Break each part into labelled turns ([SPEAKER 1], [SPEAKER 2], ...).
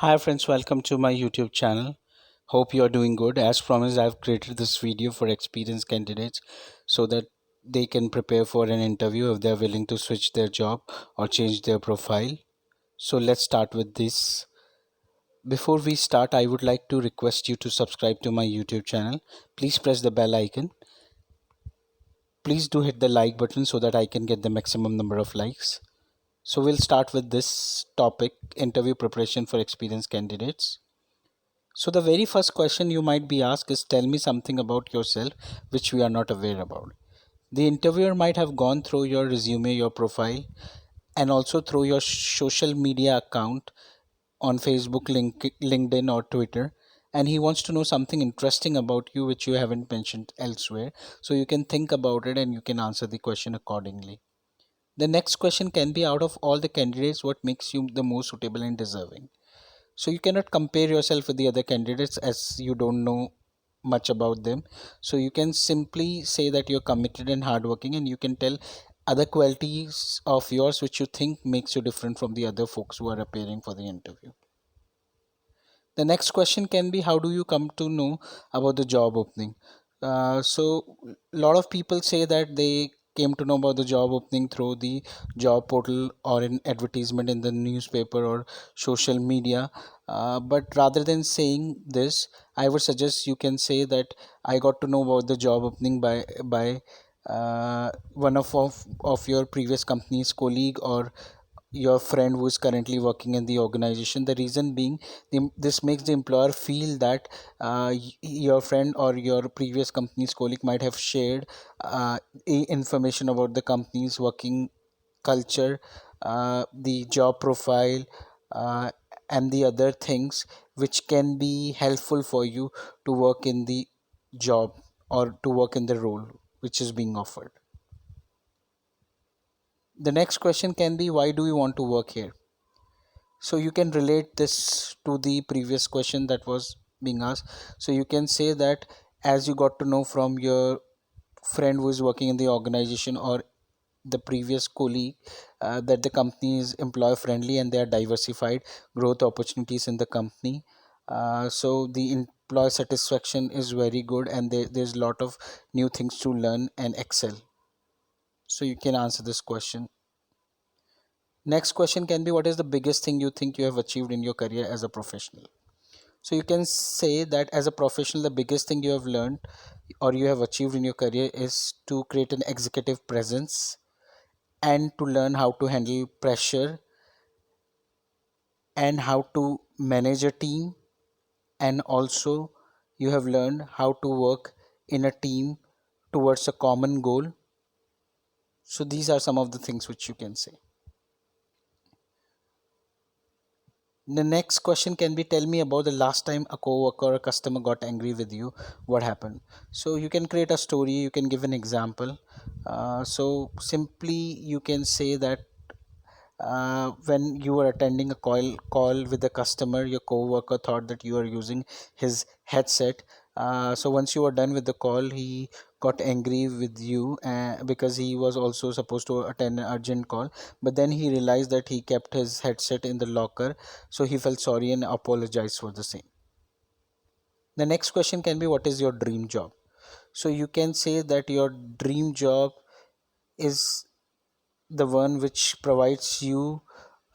[SPEAKER 1] Hi friends, welcome to my YouTube channel. Hope you are doing good. As promised, I've created this video for experienced candidates so that they can prepare for an interview if they're willing to switch their job or change their profile. So let's start with this. Before we start, I would like to request you to subscribe to my YouTube channel. Please press the bell icon. Please do hit the like button so that I can get the maximum number of likes. So we'll start with this topic, interview preparation for experienced candidates. So the very first question you might be asked is, tell me something about yourself which we are not aware about. The interviewer might have gone through your resume, your profile, and also through your social media account on Facebook, LinkedIn, or Twitter. And he wants to know something interesting about you which you haven't mentioned elsewhere. So you can think about it and you can answer the question accordingly. The next question can be, out of all the candidates, what makes you the most suitable and deserving? So you cannot compare yourself with the other candidates as you don't know much about them. So you can simply say that you're committed and hardworking, and you can tell other qualities of yours which you think makes you different from the other folks who are appearing for the interview. The next question can be, how do you come to know about the job opening? So a lot of people say that they came to know about the job opening through the job portal or an advertisement in the newspaper or social media. But rather than saying this, I would suggest you can say that I got to know about the job opening by one of your previous company's colleague or your friend who is currently working in the organization. The reason being, this makes the employer feel that your friend or your previous company's colleague might have shared information about the company's working culture, the job profile, uh, and the other things which can be helpful for you to work in the job or to work in the role which is being offered. The next question can be, why do you want to work here? So you can relate this to the previous question that was being asked. So you can say that, as you got to know from your friend who is working in the organization or the previous colleague, that the company is employer friendly and there are diversified growth opportunities in the company. So the employee satisfaction is very good, and there's a lot of new things to learn and excel. So you can answer this question. Next question can be, what is the biggest thing you think you have achieved in your career as a professional? So you can say that as a professional, the biggest thing you have learned or you have achieved in your career is to create an executive presence and to learn how to handle pressure and how to manage a team. And also, you have learned how to work in a team towards a common goal. So these are some of the things which you can say. The next question can be, tell me about the last time a coworker or a customer got angry with you. What happened? So you can create a story, you can give an example. So simply you can say that when you were attending a call with a customer, your coworker thought that you are using his headset. So once you were done with the call, he got angry with you because he was also supposed to attend an urgent call, but then he realized that he kept his headset in the locker, so he felt sorry and apologized for the same. The next question can be, what is your dream job? So you can say that your dream job is the one which provides you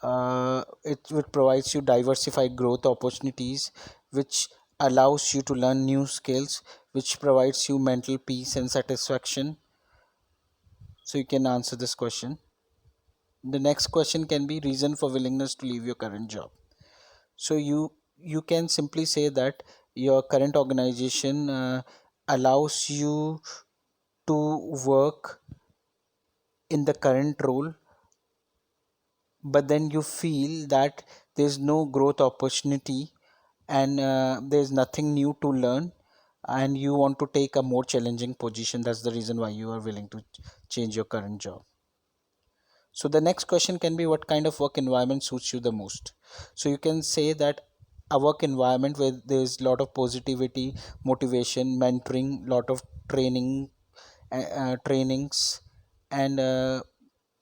[SPEAKER 1] it provides you diversified growth opportunities, which allows you to learn new skills, which provides you mental peace and satisfaction. So you can answer this question. The next question can be, reason for willingness to leave your current job. So you can simply say that your current organization allows you to work in the current role, but then you feel that there's no growth opportunity and there's nothing new to learn, and you want to take a more challenging position. That's the reason why you are willing to change your current job. So the next question can be, what kind of work environment suits you the most? So you can say that a work environment where there's a lot of positivity, motivation, mentoring, lot of trainings, and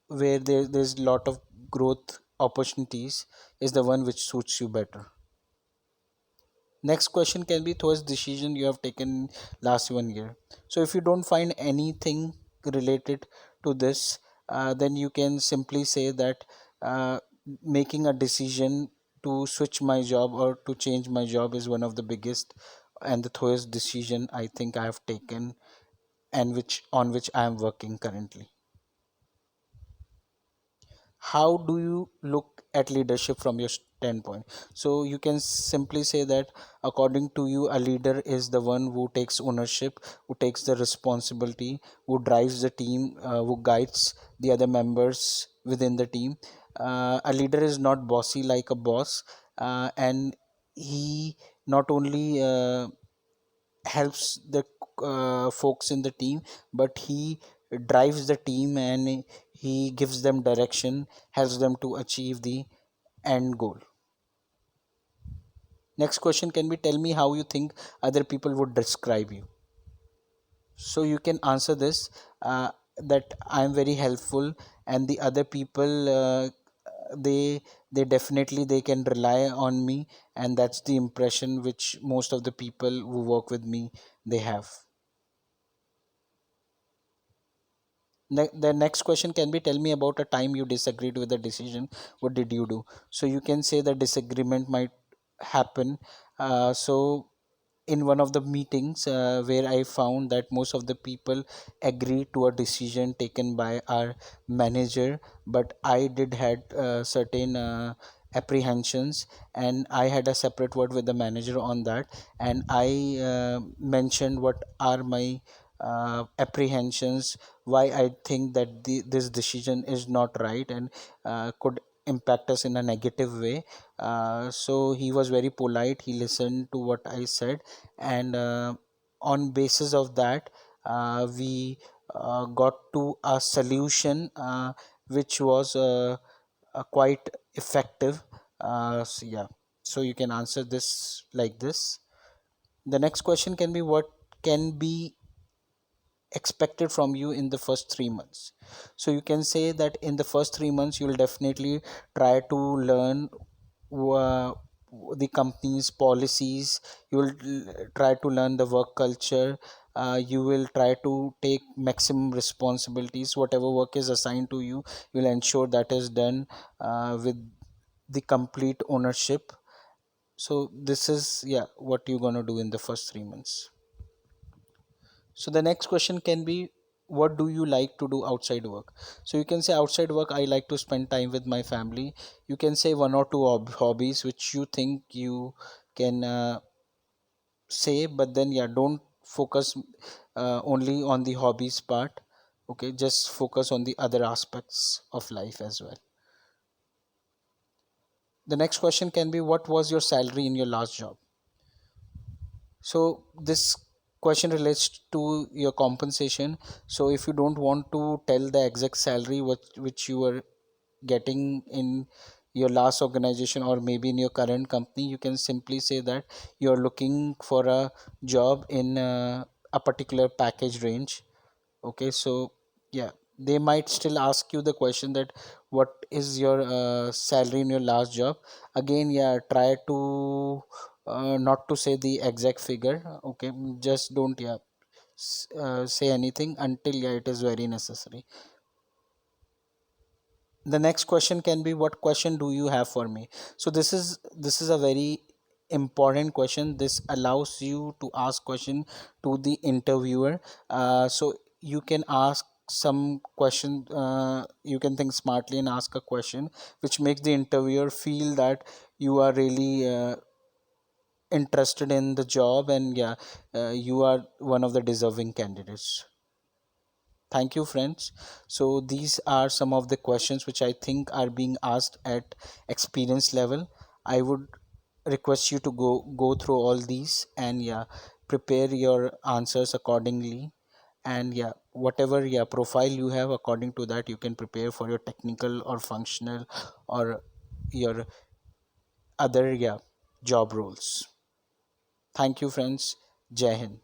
[SPEAKER 1] where there's a lot of growth opportunities is the one which suits you better. Next question can be towards decision you have taken last 1 year. So if you don't find anything related to this, then you can simply say that making a decision to switch my job or to change my job is one of the biggest and the thoroughest decision I think I have taken, and which I am working currently. How do you look at leadership from your standpoint? So you can simply say that according to you, a leader is the one who takes ownership, who takes the responsibility, who drives the team, who guides the other members within the team. A leader is not bossy like a boss, and he not only helps the folks in the team, but he drives the team and he gives them direction, helps them to achieve the end goal. Next question can be, tell me how you think other people would describe you. So you can answer this, that I am very helpful, and the other people, they they definitely they can rely on me, and that's the impression which most of the people who work with me they have. The next question can be, tell me about a time you disagreed with a decision. What did you do? So you can say the disagreement might happen. So in one of the meetings where I found that most of the people agreed to a decision taken by our manager, but I did had certain apprehensions, and I had a separate word with the manager on that, and I mentioned what are my apprehensions, why I think that this decision is not right and could impact us in a negative way. So he was very polite, he listened to what I said, and on basis of that, we got to a solution which was quite effective. So yeah, so you can answer this like this. The next question can be, what can be expected from you in the first 3 months? So you can say that in the first 3 months you will definitely try to learn uh, the company's policies, you will try to learn the work culture, you will try to take maximum responsibilities, whatever work is assigned to you, you will ensure that is done with the complete ownership. So this is, yeah, what you're going to do in the first 3 months. So the next question can be, what do you like to do outside work? So you can say outside work, I like to spend time with my family. You can say one or two hobbies which you think you can say, but then yeah, don't focus only on the hobbies part. Okay, just focus on the other aspects of life as well. The next question can be, what was your salary in your last job? So this question relates to your compensation. So if you don't want to tell the exact salary which you were getting in your last organization or maybe in your current company, you can simply say that you're looking for a job in a particular package range. Okay, so yeah, they might still ask you the question that what is your salary in your last job. Again, yeah, try to not to say the exact figure. Okay, just don't, yeah, say anything until, yeah, it is very necessary. The next question can be, what question do you have for me? So this is a very important question. This allows you to ask question to the interviewer. So you can ask some question, you can think smartly and ask a question which makes the interviewer feel that you are really interested in the job, and yeah, you are one of the deserving candidates. Thank you, friends. So these are some of the questions which I think are being asked at experience level. I would request you to go through all these, and yeah, prepare your answers accordingly. And yeah, whatever, yeah, profile you have, according to that you can prepare for your technical or functional or your other, yeah, job roles. Thank you, friends. Jai Hind.